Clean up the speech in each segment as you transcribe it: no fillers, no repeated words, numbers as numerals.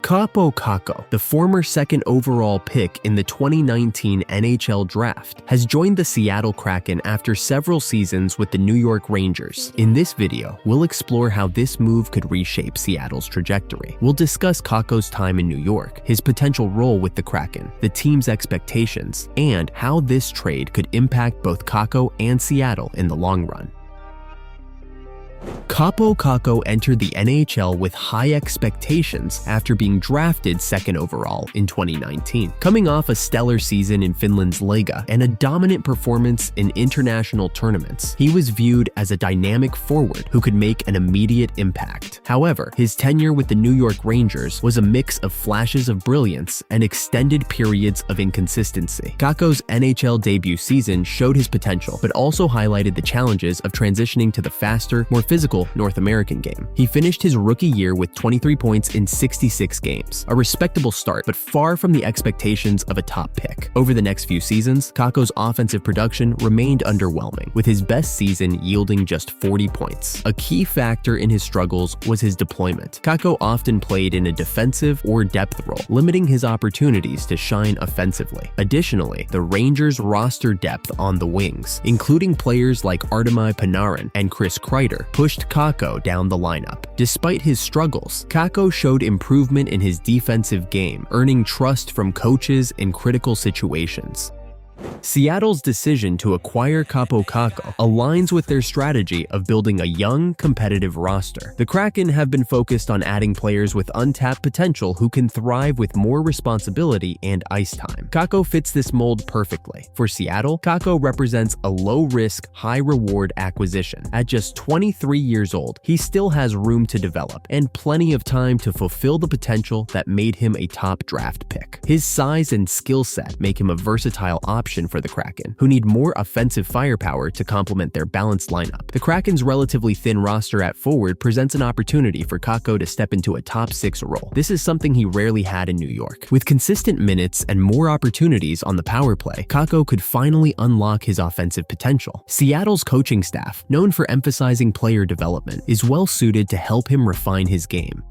Kaapo Kakko, the former second overall pick in the 2019 NHL Draft, has joined the Seattle Kraken after several seasons with the New York Rangers. In this video, we'll explore how this move could reshape Seattle's trajectory. We'll discuss Kakko's time in New York, his potential role with the Kraken, the team's expectations, and how this trade could impact both Kakko and Seattle in the long run. Kaapo Kakko entered the NHL with high expectations after being drafted second overall in 2019. Coming off a stellar season in Finland's Liga and a dominant performance in international tournaments, he was viewed as a dynamic forward who could make an immediate impact. However, his tenure with the New York Rangers was a mix of flashes of brilliance and extended periods of inconsistency. Kakko's NHL debut season showed his potential, but also highlighted the challenges of transitioning to the faster, more physical North American game. He finished his rookie year with 23 points in 66 games, a respectable start, but far from the expectations of a top pick. Over the next few seasons, Kakko's offensive production remained underwhelming, with his best season yielding just 40 points. A key factor in his struggles was his deployment. Kakko often played in a defensive or depth role, limiting his opportunities to shine offensively. Additionally, the Rangers' roster depth on the wings, including players like Artemi Panarin and Chris Kreider, pushed Kakko down the lineup. Despite his struggles, Kakko showed improvement in his defensive game, earning trust from coaches in critical situations. Seattle's decision to acquire Kaapo Kakko aligns with their strategy of building a young, competitive roster. The Kraken have been focused on adding players with untapped potential who can thrive with more responsibility and ice time. Kakko fits this mold perfectly. For Seattle, Kakko represents a low-risk, high-reward acquisition. At just 23 years old, he still has room to develop and plenty of time to fulfill the potential that made him a top draft pick. His size and skill set make him a versatile option for the Kraken, who need more offensive firepower to complement their balanced lineup. The Kraken's relatively thin roster at forward presents an opportunity for Kakko to step into a top 6 role. This is something he rarely had in New York. With consistent minutes and more opportunities on the power play, Kakko could finally unlock his offensive potential. Seattle's coaching staff, known for emphasizing player development, is well suited to help him refine his game.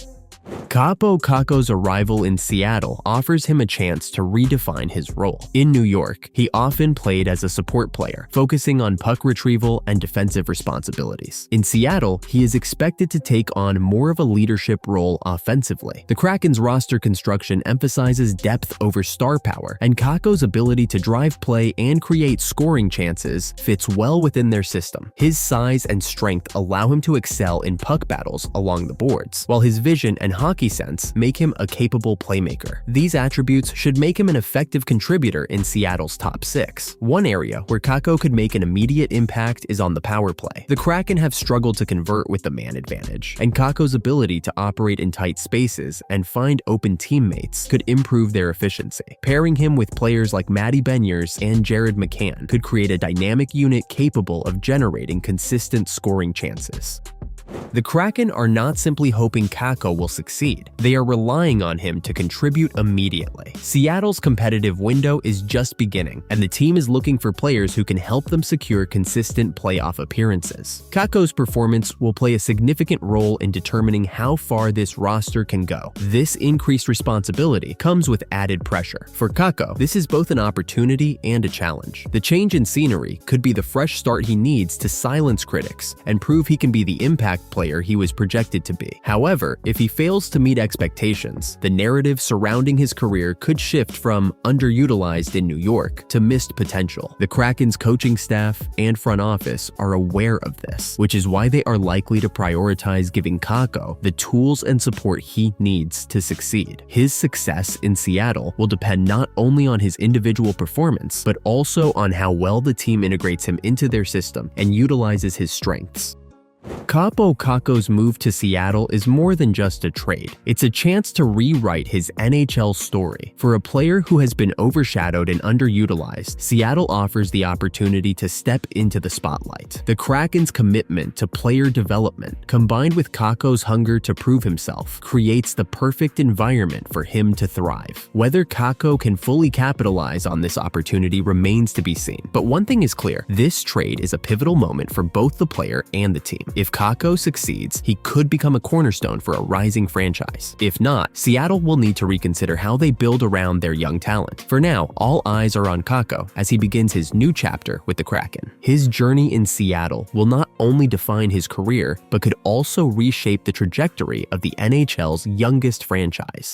Kaapo Kakko's arrival in Seattle offers him a chance to redefine his role. In New York, he often played as a support player, focusing on puck retrieval and defensive responsibilities. In Seattle, he is expected to take on more of a leadership role offensively. The Kraken's roster construction emphasizes depth over star power, and Kakko's ability to drive play and create scoring chances fits well within their system. His size and strength allow him to excel in puck battles along the boards, while his vision and hockey sense make him a capable playmaker. These attributes should make him an effective contributor in Seattle's top 6. One area where Kakko could make an immediate impact is on the power play. The Kraken have struggled to convert with the man advantage, and Kakko's ability to operate in tight spaces and find open teammates could improve their efficiency. Pairing him with players like Matty Beniers and Jared McCann could create a dynamic unit capable of generating consistent scoring chances. The Kraken are not simply hoping Kakko will succeed. They are relying on him to contribute immediately. Seattle's competitive window is just beginning, and the team is looking for players who can help them secure consistent playoff appearances. Kakko's performance will play a significant role in determining how far this roster can go. This increased responsibility comes with added pressure. For Kakko, this is both an opportunity and a challenge. The change in scenery could be the fresh start he needs to silence critics and prove he can be the impact player he was projected to be. However, if he fails to meet expectations, the narrative surrounding his career could shift from underutilized in New York to missed potential. The Kraken's coaching staff and front office are aware of this, which is why they are likely to prioritize giving Kakko the tools and support he needs to succeed. His success in Seattle will depend not only on his individual performance, but also on how well the team integrates him into their system and utilizes his strengths. Kaapo Kakko's move to Seattle is more than just a trade. It's a chance to rewrite his NHL story. For a player who has been overshadowed and underutilized, Seattle offers the opportunity to step into the spotlight. The Kraken's commitment to player development, combined with Kakko's hunger to prove himself, creates the perfect environment for him to thrive. Whether Kakko can fully capitalize on this opportunity remains to be seen. But one thing is clear, this trade is a pivotal moment for both the player and the team. If Kakko succeeds, he could become a cornerstone for a rising franchise. If not, Seattle will need to reconsider how they build around their young talent. For now, all eyes are on Kakko as he begins his new chapter with the Kraken. His journey in Seattle will not only define his career, but could also reshape the trajectory of the NHL's youngest franchise.